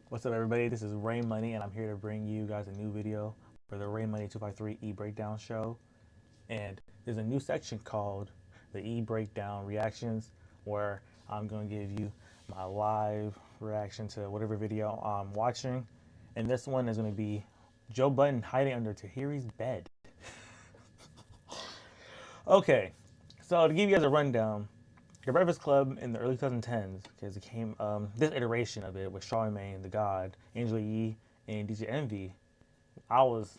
What's up, everybody? This is Rain Money, and I'm here to bring you guys a new video for the Rain Money 253 E Breakdown Show. And there's a new section called the E Breakdown Reactions, where I'm going to give you my live reaction to whatever video I'm watching. And this one is going to be Joe Budden hiding under Tahiry's bed. Okay, so to give you guys a rundown, the Breakfast Club in the early 2010s, because it came this iteration of it with Charlamagne the God, Angela Yee, and DJ Envy. I was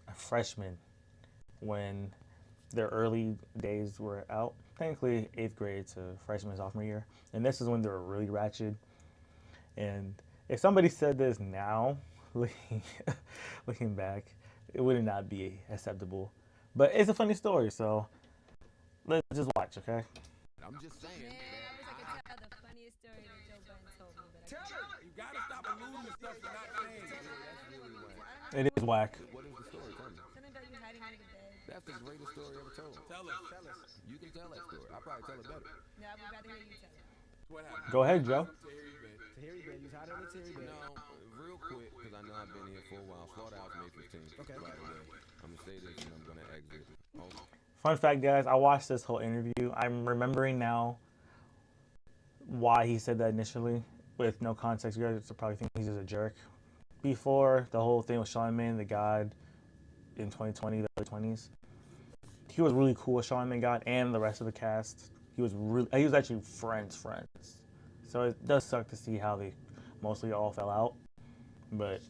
a freshman when their early days were out. Technically, eighth grade to freshman sophomore year, and this is when they were really ratchet. And if somebody said this now, looking back, it would not be acceptable. But it's a funny story, so let's just watch, okay? I'm just saying. Man, I wish I could tell the funniest story that Joe Budden told me, but I Tell can't. her. You gotta stop alluding to stuff you're not saying. That's really whack. It is whack. What is the story? Tell me. Something about you hiding under the bed. That's the greatest story ever told. Tell us. You can tell that story. I'll probably tell it better. No, I would rather hear you tell it. What happened? Go ahead, Joe. Tahiry bed. You hot on the Tahiry bed. No, real quick, because I know I've been here for a while. Slaughterhouse May 15th. Okay. By the way, I'm gonna say this and I'm gonna exit. Oh, Fun fact, guys, I watched this whole interview. I'm remembering now why he said that initially with no context. You guys would probably think he's just a jerk. Before the whole thing with Charlamagne the God in 2020, the early 20s, he was really cool with Charlamagne God and the rest of the cast. He was actually friends. So it does suck to see how they mostly all fell out. But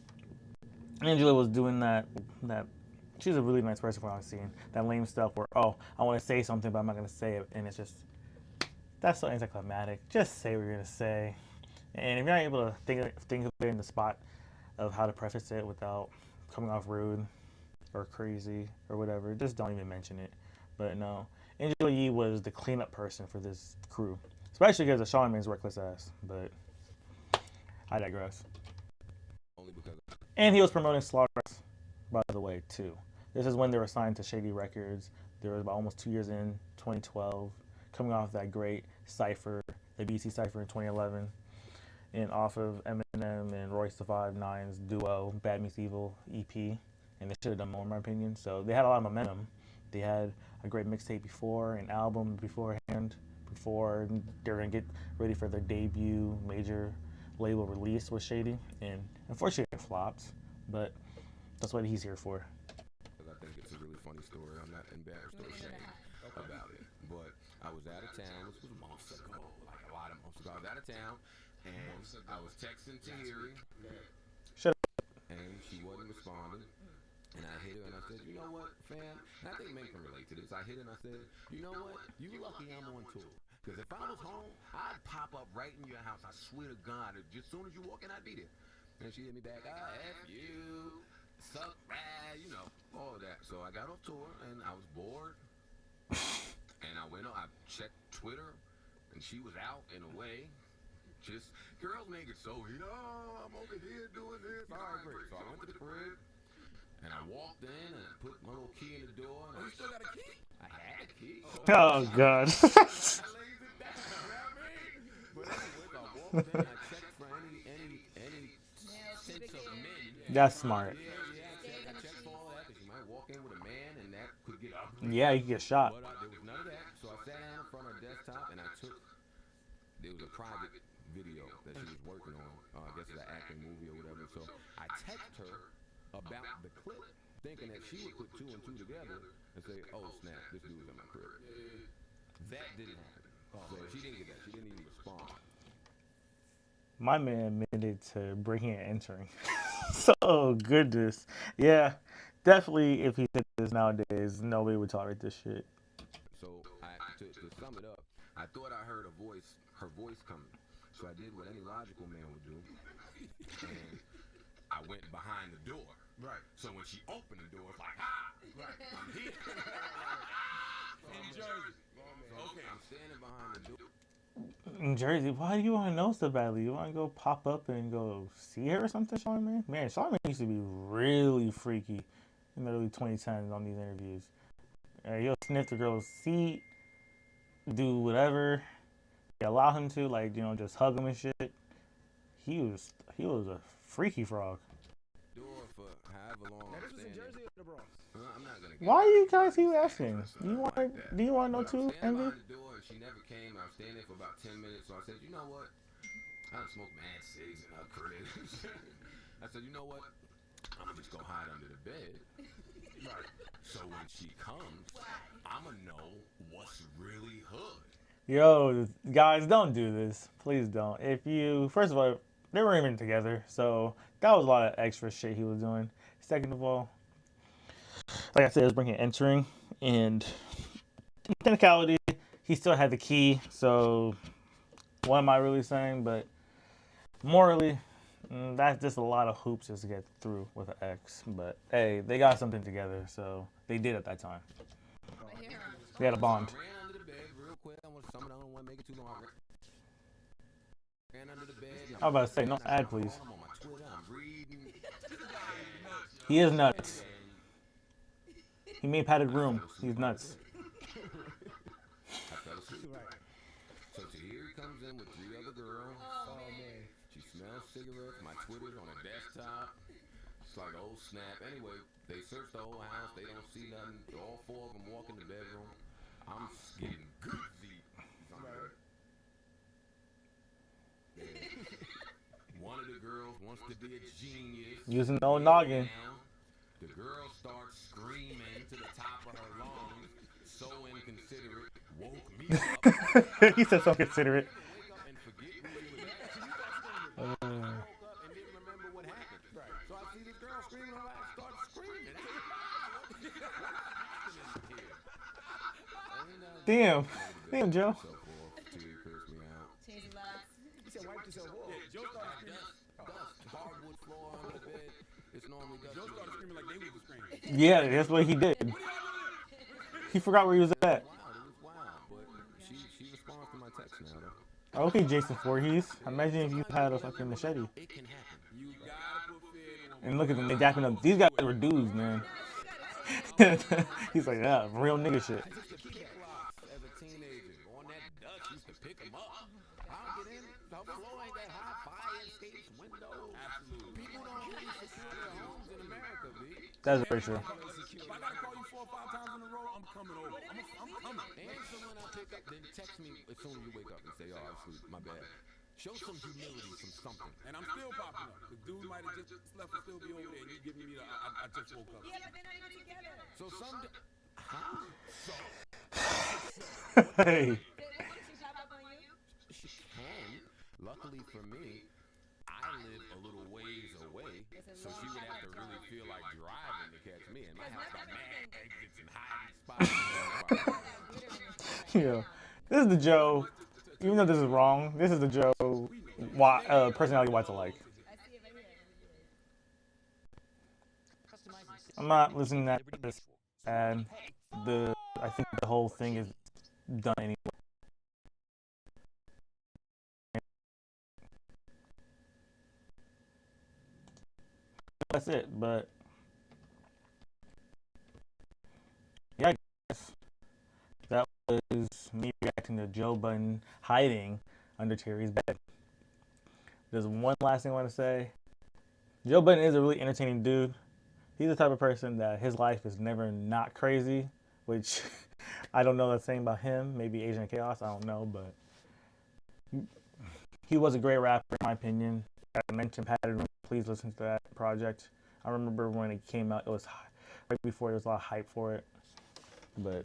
Angela was doing that she's a really nice person from what I've seen. That lame stuff where, oh, I want to say something, but I'm not going to say it. And it's just, that's so anticlimactic. Just say what you're going to say. And if you're not able to think of it in the spot of how to preface it without coming off rude or crazy or whatever, just don't even mention it. But no, Angela Yee was the cleanup person for this crew. Especially because of Charlamagne's reckless ass. But I digress. only because. And he was promoting Slaughterhouse, by the way, too. This is when they were signed to Shady Records. There was about almost 2 years in, 2012, coming off that great Cypher, the BC Cypher in 2011, and off of Eminem and Royce the 5'9's duo, Bad Meets Evil EP, and they should have done more in my opinion. So they had a lot of momentum. They had a great mixtape before, an album beforehand, before they were going to get ready for their debut major label release with Shady, and unfortunately it flopped, but that's what he's here for. I think it's a really funny story. I'm not embarrassed or ashamed about it. But I was out of town. This was months ago, like a lot of months ago. I was out of town, and I was texting Tahiry, Shut up. and she wasn't responding. And I hit her and I said, you know what, fam? And I think men can relate to this. I hit her and I said, you know what? You lucky I'm on tour. Because if I was home, I'd pop up right in your house. I swear to God, just as soon as you walk in, I'd be there. And she hit me back, F you, suck, you know, all of that. So I got off tour and I was bored. And I went on, I checked Twitter and she was out and away. Just, girls make it so, I'm over here doing this. All right, great. So I went to the crib. And I walked in and put my little key in the door. And you still got a key? I had a key. Oh, God. I laid it down, But anyway, I walked in, I checked for any sense of men. That's smart. Yeah, I checked for all that, because you might walk in with a man and that could get ugly. Yeah, you get shot. But there was none of that, so I sat down in front of her desktop and I took, there was a private video that she was working on, I guess it's an acting movie or whatever, so I texted her about the clip, thinking that she would put two and two together and say, oh snap, this dude's in my crib. That didn't happen. So she didn't get that. She didn't even respond. My man admitted to breaking and entering. So, goodness. Yeah, definitely if he did this nowadays, nobody would tolerate this shit. So to sum it up, I thought I heard her voice coming. So I did what any logical man would do. And I went behind the door. Right. So when she opened the door, it's like, right. I'm here. In Jersey. Okay, I'm standing behind the door. In Jersey, why do you want to know so badly? You want to go pop up and go see her or something, Charlamagne? Man, Charlamagne used to be really freaky in the early 2010s on these interviews. He'll sniff the girl's seat, do whatever. They allow him to, like, just hug him and shit. he was a freaky frog. Door for however long. Now I'm this was in standing. Jersey or the Bronx? I'm not gonna get Why into you it guys keep because asking? it's Do you not want like that. do you want to know But I'm too, standing Envy? behind the door and she never came. I was standing there for about 10 minutes, so I said, you know what? I done smoked mad cigs in her crib. I said, you know what? I'm gonna just go hide under the bed. Right. So when she comes, I'ma know what's really hood. Yo, guys, don't do this. Please don't. If you, first of all, they weren't even together, so that was a lot of extra shit he was doing. Second of all, like I said, it was bringing entering, and technicality, he still had the key. So, what am I really saying? But morally, that's just a lot of hoops just to get through with an ex. But hey, they got something together, so they did at that time. They had a bond. So I ran under the bed real quick. I don't want to make it too long. Ran under the bed. I was about to say, no ad, please. I'm on my Twitter. I'm reading. He is nuts. He made padded room. He's nuts. I fell asleep. Right. So Tahiry comes in with 3 other girls. Oh man. She smells cigarettes. My Twitter's on her desktop. It's like, oh snap. Anyway, they search the whole house. They don't see nothing. All 4 of them walk in the bedroom. I'm getting good deep. Yeah. One of the girls wants to be a genius. Using the old noggin. The girl starts screaming to the top of her lungs. So inconsiderate. Woke me up. He said so considerate. Wake up and forget who you was at. I woke up and didn't remember what happened. Right. So I see this girl screaming, I start screaming. Damn. Damn, Joe. So forth, Tahiry cursed me out. Change the locks. He said wipe yourself off. Yeah, Joe started screaming. Dust, hardwood floor under the bed. It's normally dust. Joe started screaming like they was screaming. Yeah, that's what he did. He forgot where he was at. It was wild, but she responds to my text now though. Okay, Jason Voorhees. Imagine if you had a fucking machete. It can happen. You gotta put fear in a woman. And look at them, they dapping up. These guys were dudes, man. He's like, yeah, real nigga shit. I used to kick rocks as a teenager. On that dust, used to pick them up. I'll get in. The floor ain't that high. Fire escapes, windows. Absolutely. People don't really secure their homes in America, B. That's very true. If I gotta call you 4 or 5 times in a row, I'm coming over. I'm coming. Answer when I pick up, then text me as soon as you wake up and say, oh, I was asleep. My bad. Show some humility, some something. And I'm still popping up. The dude might have just left and still be over there, and you giving me the I just woke up. Yeah, but they're not even together. So some... Huh? So... Hey. What if she pop up on you? She can. Luckily for me, I live a little ways away, so she would have to really feel like driving to catch me. And my house got mad exits and hiding spots. Yeah. This is the Joe. Even though this is wrong, this is the Joe personality why to like. I see it right here. I'm not listening to this, and I think the whole thing is done anyway. That's it, but yeah, I guess that was me reacting to Joe Budden hiding under Tahiry's bed. There's one last thing I want to say. Joe Budden is a really entertaining dude. He's the type of person that his life is never not crazy, which I don't know the same about him. Maybe Asian Chaos, I don't know, but he was a great rapper in my opinion. I mentioned Padded Room. Please listen to that project. I remember when it came out, it was right before there was a lot of hype for it, but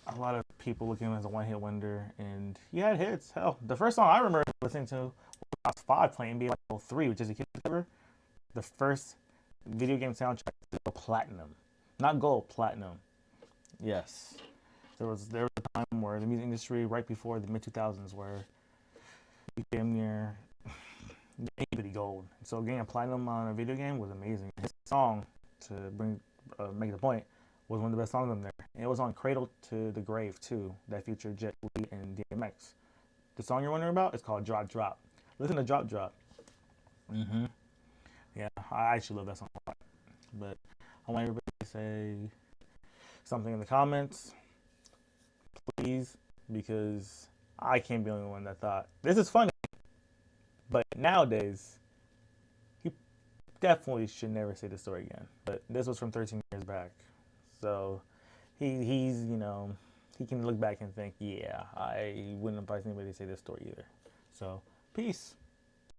a lot of people looking at him as a one-hit wonder, and he had hits. Hell, the first song I remember listening to was 5 playing NBA 03, which is a kid cover. The first video game soundtrack to go platinum, not gold, platinum. Yes, there was a time where the music industry, right before the mid 2000s, where you came near anybody gold. So getting a platinum on a video game was amazing. His song, to make the point, was one of the best songs on there. And it was on Cradle to the Grave too, that featured Jet Li and DMX. The song you're wondering about is called Drop Drop. Listen to Drop Drop. Yeah, I actually love that song a lot. But I want everybody to say something in the comments, please, because I can't be the only one that thought this is funny. But nowadays, he definitely should never say the story again. But this was from 13 years back, so he's he can look back and think, yeah, I wouldn't advise anybody to say this story either. So peace.